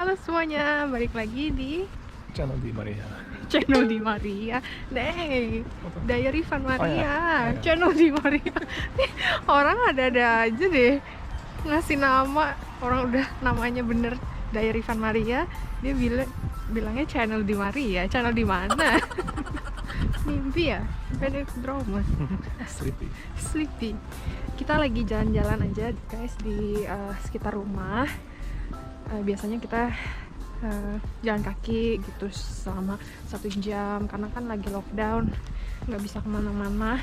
Halo semuanya, balik lagi di channel di Maria. channel di Maria. Diary Van Maria. Oh, ya. Channel di Maria. Nih, orang ada-ada aja deh ngasih nama. Orang udah namanya bener Diary Van Maria, dia bilangnya channel di Maria. Channel di mana? Mimpi ya? Beda drama. Sleepy. Kita lagi jalan-jalan aja guys di sekitar rumah. Biasanya kita jalan kaki gitu selama 1 jam karena kan lagi lockdown, nggak bisa kemana-mana.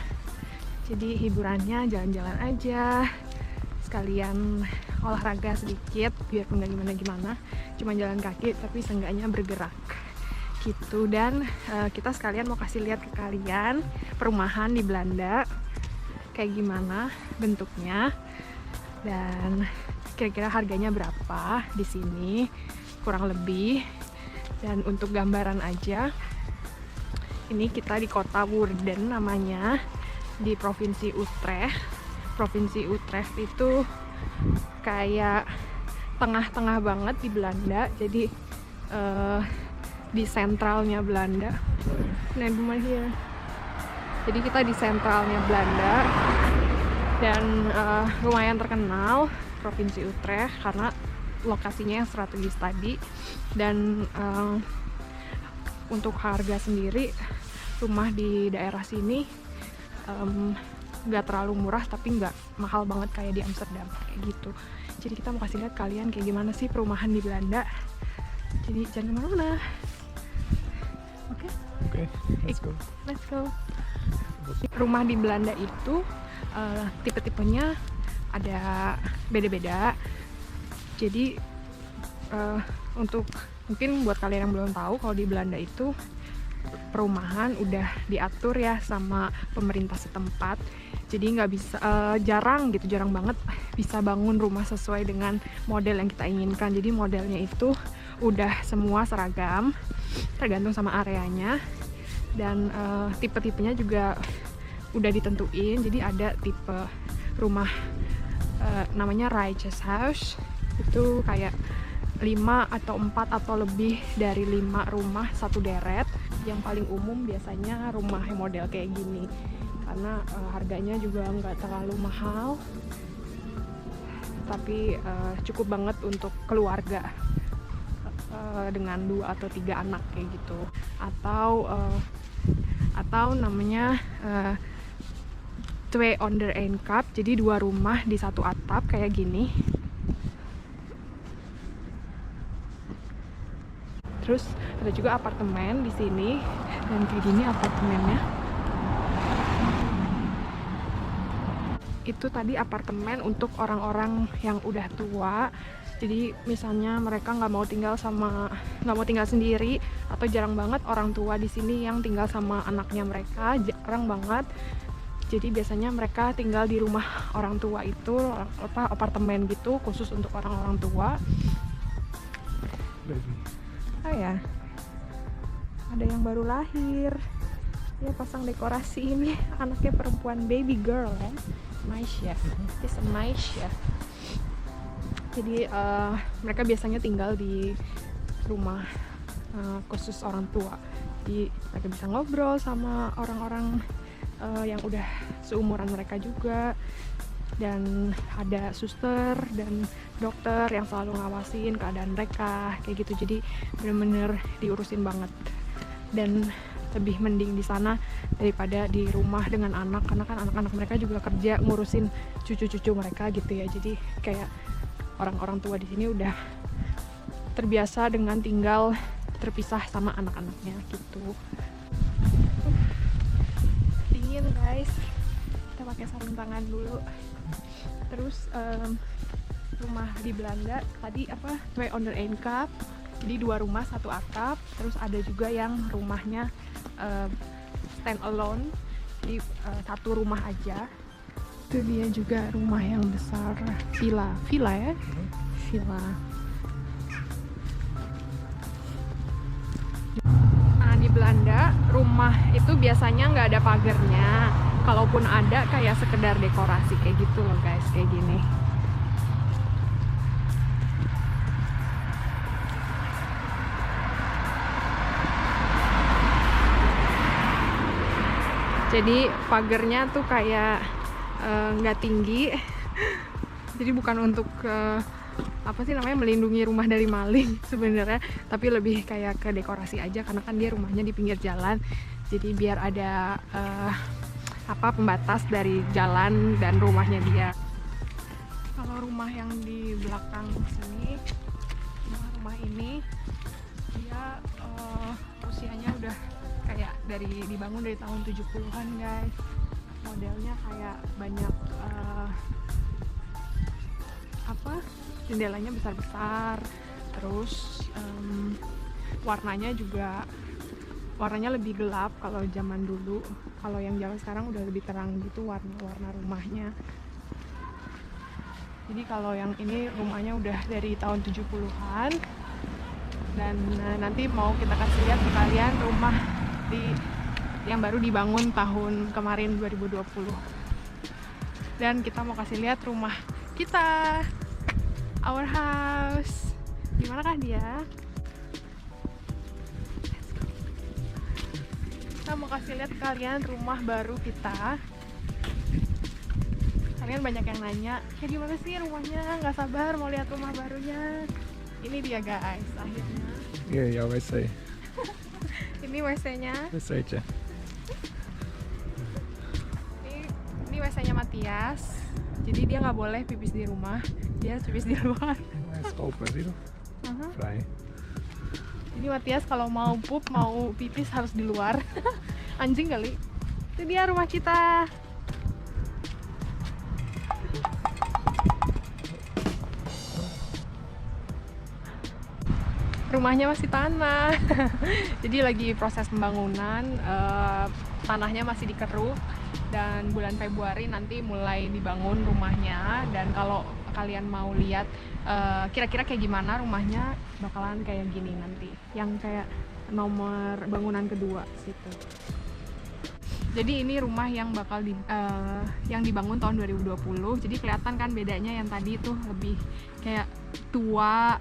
Jadi hiburannya jalan-jalan aja, sekalian olahraga sedikit biar nggak gimana-gimana, cuma jalan kaki tapi seenggaknya bergerak gitu. Dan kita sekalian mau kasih lihat ke kalian perumahan di Belanda kayak gimana bentuknya dan kira-kira harganya berapa di sini kurang lebih. Dan untuk gambaran aja, ini kita di kota Woerden namanya, di provinsi Utrecht. Provinsi Utrecht itu kayak tengah-tengah banget di Belanda, jadi di sentralnya Belanda. Jadi kita di sentralnya Belanda dan lumayan terkenal Provinsi Utrecht karena lokasinya yang strategis tadi. Dan untuk harga sendiri, rumah di daerah sini nggak terlalu murah tapi nggak mahal banget kayak di Amsterdam kayak gitu. Jadi kita mau kasih lihat kalian kayak gimana sih perumahan di Belanda. Jadi jangan kemana-mana. Oke, let's go. Rumah di Belanda itu tipe-tipenya ada beda-beda. Jadi untuk mungkin buat kalian yang belum tahu, kalau di Belanda itu perumahan udah diatur ya sama pemerintah setempat. Jadi nggak bisa jarang banget bisa bangun rumah sesuai dengan model yang kita inginkan. Jadi modelnya itu udah semua seragam, tergantung sama areanya. Dan tipe-tipenya juga udah ditentuin. Jadi ada tipe rumah namanya Rijkshuis, itu kayak 5 atau 4 atau lebih dari 5 rumah satu deret. Yang paling umum biasanya rumah yang model kayak gini karena harganya juga nggak terlalu mahal tapi cukup banget untuk keluarga dengan 2 atau 3 anak kayak gitu. Atau namanya Twee onder één kap, jadi 2 rumah di satu atap kayak gini. Terus ada juga apartemen di sini dan kayak gini apartemennya. Itu tadi apartemen untuk orang-orang yang udah tua. Jadi misalnya mereka nggak mau tinggal sendiri, atau jarang banget orang tua di sini yang tinggal sama anaknya mereka, jarang banget. Jadi biasanya mereka tinggal di rumah orang tua itu, apartemen gitu khusus untuk orang-orang tua. Oh ya, ada yang baru lahir. Dia pasang dekorasi ini, anaknya perempuan, baby girl ya, Maisha. It's a Maisha. Jadi mereka biasanya tinggal di rumah khusus orang tua. Jadi mereka bisa ngobrol sama orang-orang yang udah seumuran mereka juga, dan ada suster dan dokter yang selalu ngawasin keadaan mereka kayak gitu. Jadi bener-bener diurusin banget, dan lebih mending di sana daripada di rumah dengan anak, karena kan anak-anak mereka juga kerja ngurusin cucu-cucu mereka gitu ya. Jadi kayak orang-orang tua di sini udah terbiasa dengan tinggal terpisah sama anak-anaknya gitu. Dingin guys, kita pakai sarung tangan dulu. Terus rumah di Belanda tadi Twee onder één kap, jadi 2 rumah satu atap. Terus ada juga yang rumahnya stand alone, jadi 1 rumah aja. Itu dia juga rumah yang besar, villa ya, villa. Nah di Belanda rumah itu biasanya nggak ada pagarnya, kalaupun ada kayak sekedar dekorasi kayak gitu loh guys, kayak gini. Jadi pagernya tuh kayak nggak tinggi. Jadi bukan untuk apa sih namanya, melindungi rumah dari maling sebenarnya, tapi lebih kayak ke dekorasi aja karena kan dia rumahnya di pinggir jalan. Jadi biar ada pembatas dari jalan dan rumahnya dia. Kalau rumah yang di belakang sini, rumah ini dia usianya udah kayak dibangun dari tahun 70-an guys. Modelnya kayak banyak jendelanya besar-besar, terus warnanya lebih gelap kalau zaman dulu. Kalau yang zaman sekarang udah lebih terang gitu warna rumahnya. Jadi kalau yang ini rumahnya udah dari tahun 70-an. Dan nanti mau kita kasih lihat ke kalian rumah yang baru dibangun tahun kemarin 2020. Dan kita mau kasih lihat rumah kita, our house. Gimana kah dia? Kita mau kasih lihat ke kalian rumah baru kita. Kalian banyak yang nanya, kayak gimana sih rumahnya? Nggak sabar mau lihat rumah barunya. Ini dia guys, akhirnya. Iya, ya WC. Ini WC-nya. WC aja. Ini WC-nya Matias. Jadi dia nggak boleh pipis di rumah, dia harus pipis di luar. Is open sih tuh. Vrij. Jadi Matias kalau mau pup, mau pipis harus di luar. Anjing kali. Itu dia rumah kita. Rumahnya masih tanah. Jadi lagi proses pembangunan, tanahnya masih dikeruk. Dan bulan Februari nanti mulai dibangun rumahnya. Dan kalau kalian mau lihat kira-kira kayak gimana rumahnya, bakalan kayak gini nanti, yang kayak nomor bangunan kedua situ. Jadi ini rumah yang bakal yang dibangun tahun 2020. Jadi kelihatan kan bedanya, yang tadi tuh lebih kayak tua,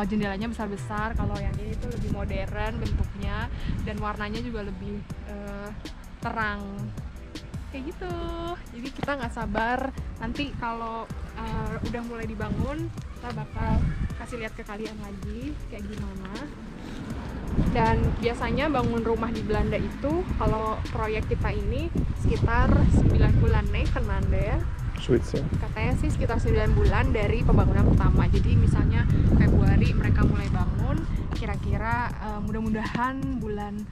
jendelanya besar-besar. Kalau yang ini tuh lebih modern bentuknya dan warnanya juga lebih terang kayak gitu. Jadi kita nggak sabar nanti kalau udah mulai dibangun, kita bakal kasih lihat ke kalian lagi kayak gimana. Dan biasanya bangun rumah di Belanda itu, kalau proyek kita ini sekitar 9 bulan nih ya. Zoiets, ya. Katanya sih sekitar 9 bulan dari pembangunan pertama. Jadi misalnya Februari mereka mulai bangun, kira-kira mudah-mudahan bulan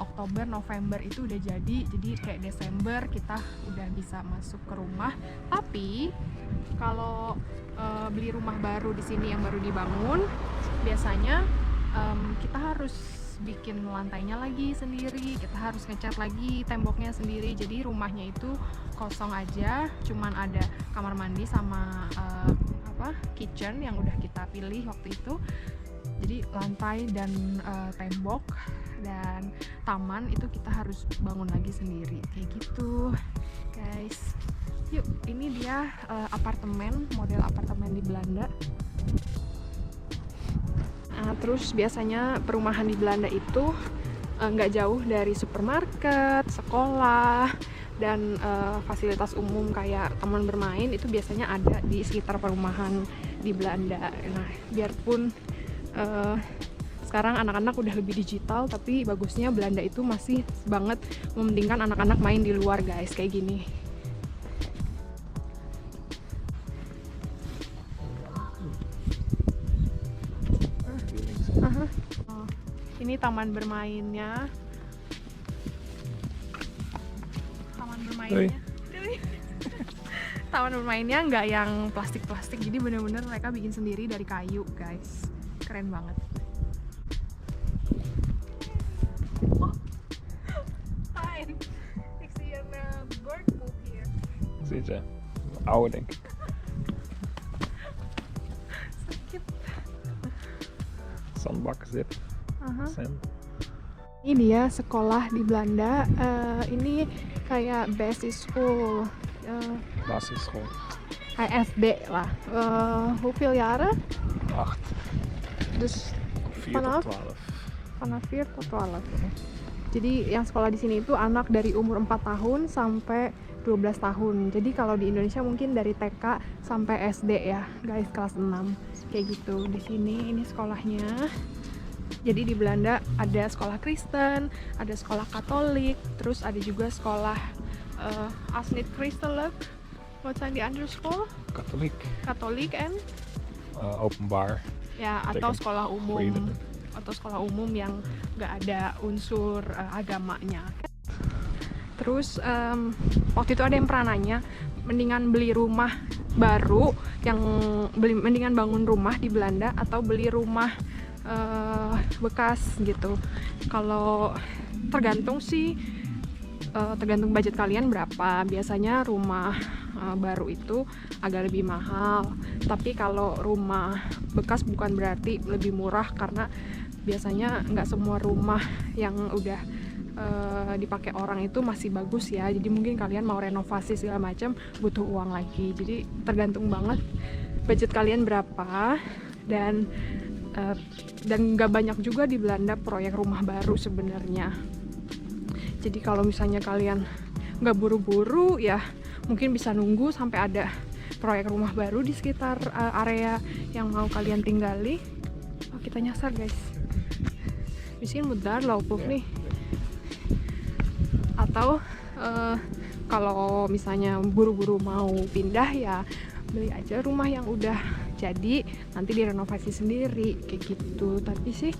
Oktober, November itu udah jadi kayak Desember kita udah bisa masuk ke rumah. Tapi kalau beli rumah baru di sini yang baru dibangun, biasanya kita harus bikin lantainya lagi sendiri, kita harus ngecat lagi temboknya sendiri. Jadi rumahnya itu kosong aja, cuman ada kamar mandi sama kitchen yang udah kita pilih waktu itu. Jadi lantai dan tembok dan taman itu kita harus bangun lagi sendiri kayak gitu guys. Yuk, ini dia model apartemen di Belanda. Terus biasanya perumahan di Belanda itu nggak jauh dari supermarket, sekolah, dan fasilitas umum kayak taman bermain itu biasanya ada di sekitar perumahan di Belanda. Nah, biarpun sekarang anak-anak udah lebih digital, tapi bagusnya Belanda itu masih banget mementingkan anak-anak main di luar guys, kayak gini. Ini taman bermainnya. Taman bermainnya nggak yang plastik-plastik, jadi bener-bener mereka bikin sendiri dari kayu guys. Keren banget. Oh, fine. Ik zie een birdpoep hier. Zie je? Oude denk ik. Sakit. Zandbak is dit. Sand. Ini dia sekolah di Belanda. Ini kayak basic school. Basisschool. Kayak SD lah. Hoeveel jaren? 8. Dus 4 tot 12. vanaf 4 tot 12. Jadi yang sekolah di sini itu anak dari umur 4 tahun sampai 12 tahun. Jadi kalau di Indonesia mungkin dari TK sampai SD ya, guys, kelas 6. Kayak gitu. Di sini ini sekolahnya. Jadi di Belanda ada sekolah Kristen, ada sekolah Katolik, terus ada juga sekolah Asnit Christelijk. What's the other school? Katholiek. Katolik and Openbaar. ya, atau Tegen sekolah umum. Vrede. Atau sekolah umum yang nggak ada unsur agamanya. Terus waktu itu ada yang pernah nanya, mendingan beli rumah baru, mendingan bangun rumah di Belanda atau beli rumah bekas gitu. Kalau tergantung sih, tergantung budget kalian berapa. Biasanya rumah baru itu agak lebih mahal, tapi kalau rumah bekas bukan berarti lebih murah, karena biasanya nggak semua rumah yang udah dipakai orang itu masih bagus ya. Jadi mungkin kalian mau renovasi segala macam butuh uang lagi. Jadi tergantung banget budget kalian berapa, dan nggak banyak juga di Belanda proyek rumah baru sebenarnya. Jadi kalau misalnya kalian nggak buru-buru ya, mungkin bisa nunggu sampai ada proyek rumah baru di sekitar area yang mau kalian tinggali. Oh, kita nyasar guys. Misschien moet daar lopen of nih. Atau kalau misalnya buru-buru mau pindah ya beli aja rumah yang udah jadi, nanti direnovasi sendiri kayak gitu. Tapi sih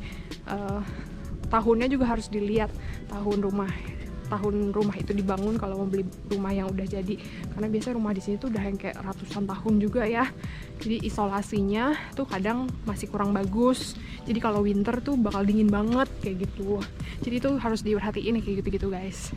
tahunnya juga harus dilihat, tahun rumah itu dibangun kalau mau beli rumah yang udah jadi, karena biasanya rumah di sini tuh udah yang kayak ratusan tahun juga ya. Jadi isolasinya tuh kadang masih kurang bagus, jadi kalau winter tuh bakal dingin banget kayak gitu. Jadi itu harus diperhatiin kayak gitu-gitu guys.